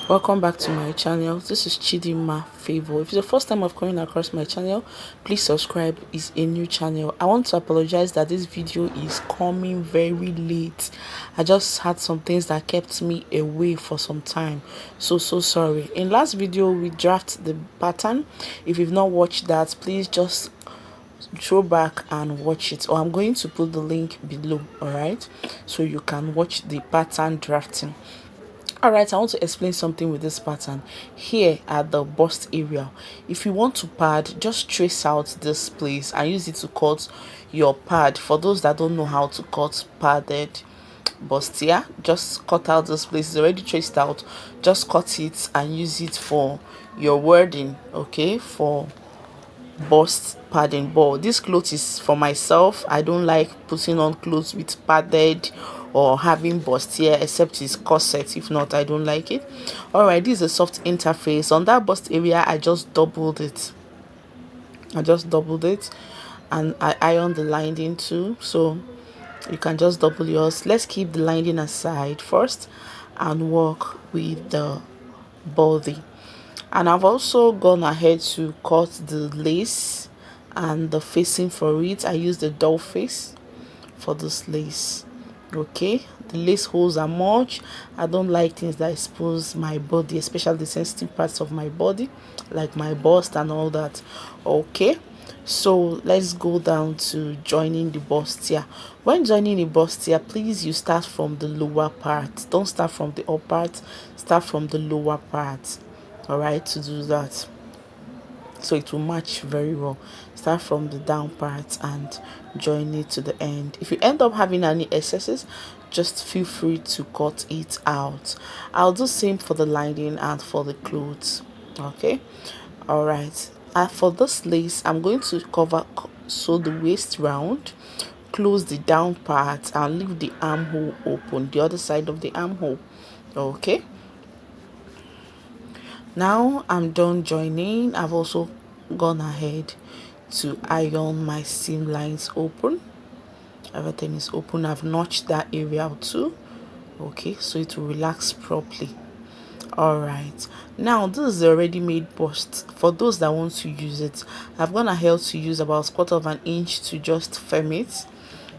Welcome back to my channel. This is Chidima Favor. If it's the first time of coming across my channel, please subscribe. It's a new channel. I want to apologize that this video is coming very late. I just had some things that kept me away for some time, so sorry. In last video we drafted the pattern. If you've not watched that, please just throw back and watch it, or I'm going to put the link below, all right, so you can watch the pattern drafting. All right, I want to explain something with this pattern here at the bust area. If you want to pad, just trace out this place and use it to cut your pad. For those that don't know how to cut padded bustier, just cut out this place. It's already traced out. Just cut it and use it for your wording, okay, for bust padding. But this clothes is for myself. I don't like putting on clothes with padded or having bust here, except it's corset. If not, I don't like it. All right, this is a soft interface. On that bust area, I just doubled it. And I ironed the lining too, so you can just double yours. Let's keep the lining aside first and work with the body. And I've also gone ahead to cut the lace and the facing for it. I used the doll face for this lace. Okay, the lace holes are much. I don't like things that expose my body, especially the sensitive parts of my body, like my bust and all that. Okay, so let's go down to joining the bust here. When joining the bust here, please you start from the lower part. Don't start from the upper part, start from the lower part. All right, to do that, so it will match very well. Start from the down part and join it to the end. If you end up having any excesses, just feel free to cut it out. I'll do same for the lining and for the clothes. Okay, all right. For this lace, I'm going to sew the waist round, close the down part, and leave the armhole open, the other side of the armhole. Okay, now I'm done joining. I've also gone ahead to iron my seam lines open. Everything is open. I've notched that area out too. Okay, so it will relax properly. All right, now this is the already made bust. For those that want to use it, I've gone ahead to use about 1/4 inch to just firm it.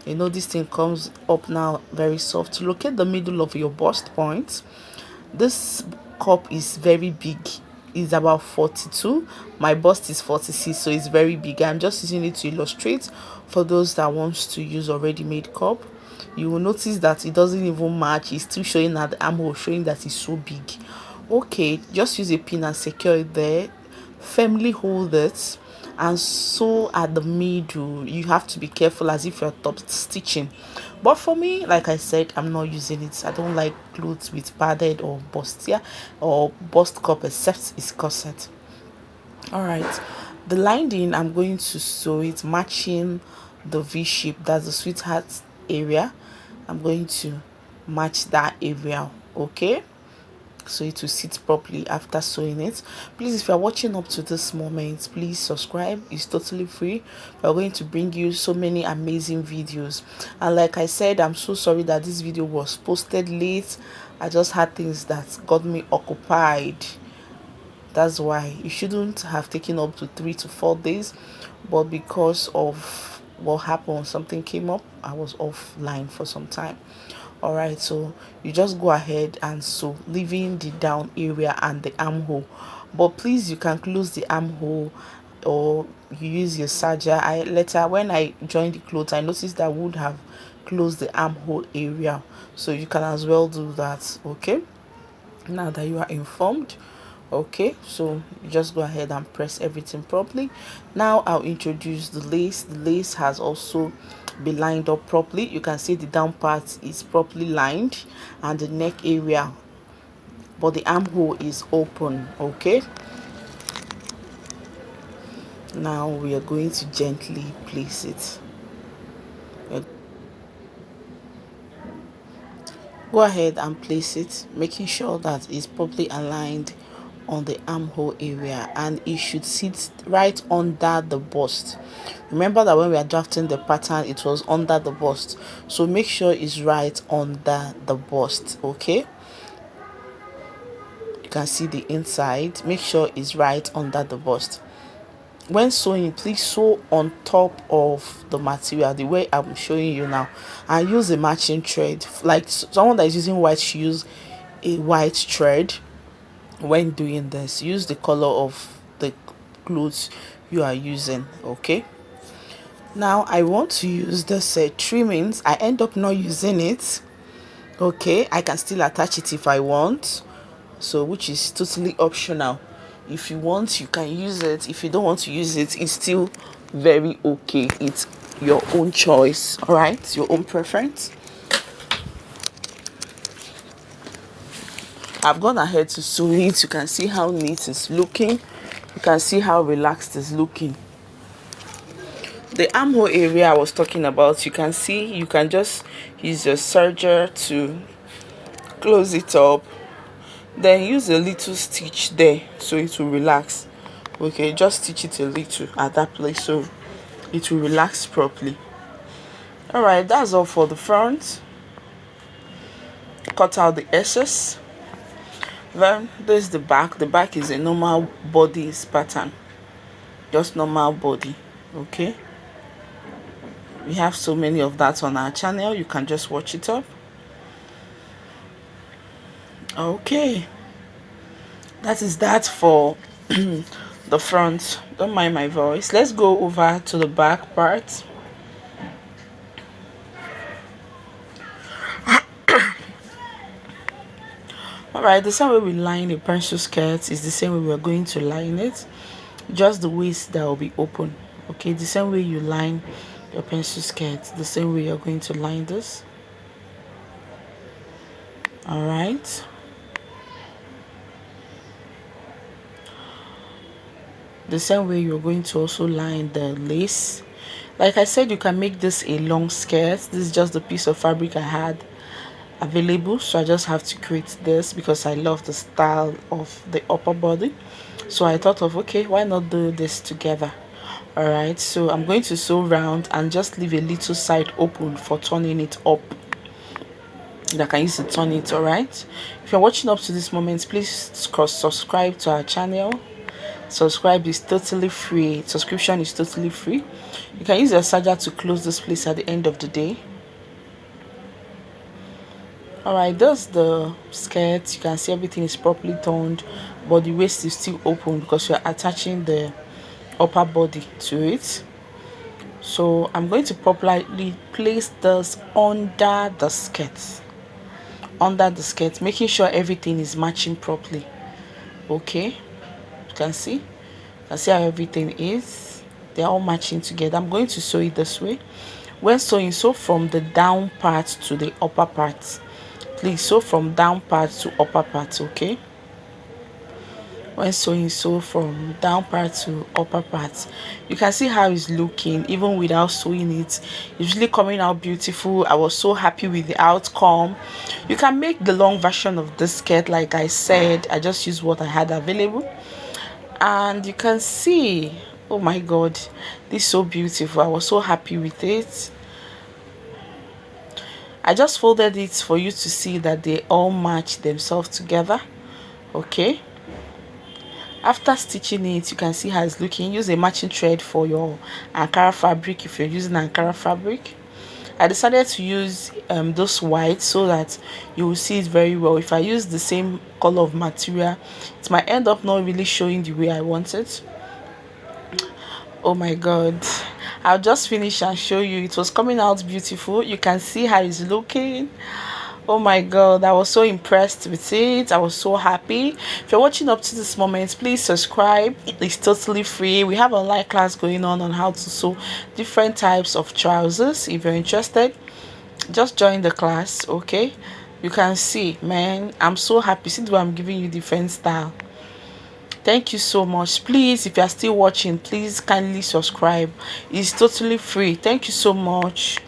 You know, this thing comes up now very soft. To locate the middle of your bust point, this cup is very big. It's about 42. My bust is 46, so it's very big. I'm just using it to illustrate for those that wants to use already made cup. You will notice that it doesn't even match. It's still showing at the armhole, showing that it's so big. Okay, just use a pin and secure it there. Firmly hold it and sew at the middle. You have to be careful as if you're top stitching. But for me, like I said, I'm not using it. I don't like clothes with padded or bustier or bust cup, except it's corset. All right, the lining, I'm going to sew it matching the V shape. That's the sweetheart area. I'm going to match that area. Okay, so it will sit properly after sewing it. Please, if you're watching up to this moment, please subscribe. It's totally free. We're going to bring you so many amazing videos, and like I said, I'm so sorry that this video was posted late. I just had things that got me occupied. That's why it shouldn't have taken up to 3 to 4 days, but because of what happened, something came up, I was offline for some time. All right, so you just go ahead and sew, leaving the down area and the armhole. But please, you can close the armhole or you use your serger. When I joined the clothes, I noticed that I would have closed the armhole area, so you can as well do that. Okay, now that you are informed. Okay, so you just go ahead and press everything properly. Now I'll introduce the lace. The lace has also been lined up properly. You can see the down part is properly lined and the neck area, but the armhole is open. Okay, now we are going to gently place it. Go ahead and place it, making sure that it's properly aligned on the armhole area, and it should sit right under the bust. Remember that when we are drafting the pattern, it was under the bust, so make sure it's right under the bust. Okay, You can see the inside. Make sure it's right under the bust. When sewing, please sew on top of the material the way I'm showing you now, and use a matching thread. Like someone that is using white should use a white thread. When doing this, use the color of the clothes you are using. Okay, now I want to use this trimmings. I end up not using it. Okay, I can still attach it if I want, so which is totally optional. If you want, you can use it. If you don't want to use it, it's still very okay. It's your own choice. All right, your own preference. I've gone ahead to sew it. You can see how neat it's looking. You can see how relaxed it's looking. The armhole area I was talking about, you can see, you can just use your serger to close it up, then use a little stitch there so it will relax. Okay, just stitch it a little at that place so it will relax properly. All right, that's all for the front. Cut out the excess. Then there's the back. The back is a normal body pattern, just normal body. Okay, we have so many of that on our channel, you can just watch it up. Okay, that is that for the front. Don't mind my voice. Let's go over to the back part. All right, the same way we line a pencil skirt is the same way we're going to line it, just the waist that will be open. Okay, the same way you line your pencil skirt, the same way you're going to line this. All right, the same way you're going to also line the lace. Like I said, you can make this a long skirt. This is just the piece of fabric I had available, so I just have to create this because I love the style of the upper body. So I thought of, okay, why not do this together? All right, so I'm going to sew round and just leave a little side open for turning it up, that I can use to turn it. All right, if you're watching up to this moment, please subscribe to our channel. Subscribe is totally free. Subscription is totally free. You can use your serger to close this place at the end of the day. All right, that's the skirt. You can see everything is properly turned, but the waist is still open because we're attaching the upper body to it. So I'm going to properly place this under the skirt, making sure everything is matching properly. Okay, you can see how everything is. They're all matching together. I'm going to sew it this way. When sewing, sew from the down part to the upper part. Please sew from down part to upper part. Okay, when sewing, sew from down part to upper part. You can see how it's looking even without sewing it. It's really coming out beautiful. I was so happy with the outcome. You can make the long version of this skirt. Like I said, I just used what I had available, and you can see, oh my god, this is so beautiful. I was so happy with it. I just folded it for you to see that they all match themselves together. Okay, after stitching it, you can see how it's looking. Use a matching thread for your Ankara fabric if you're using Ankara fabric. I decided to use those white so that you will see it very well. If I use the same color of material, it might end up not really showing the way I want it. Oh my god, I'll just finish and show you. It was coming out beautiful. You can see how it's looking. Oh my god, I was so impressed with it. I was so happy. If you're watching up to this moment, please subscribe. It's totally free. We have an online class going on how to sew different types of trousers. If you're interested, just join the class. Okay, you can see, man, I'm so happy. See the way I'm giving you different style. Thank you so much. Please, if you are still watching, please kindly subscribe. It's totally free. Thank you so much.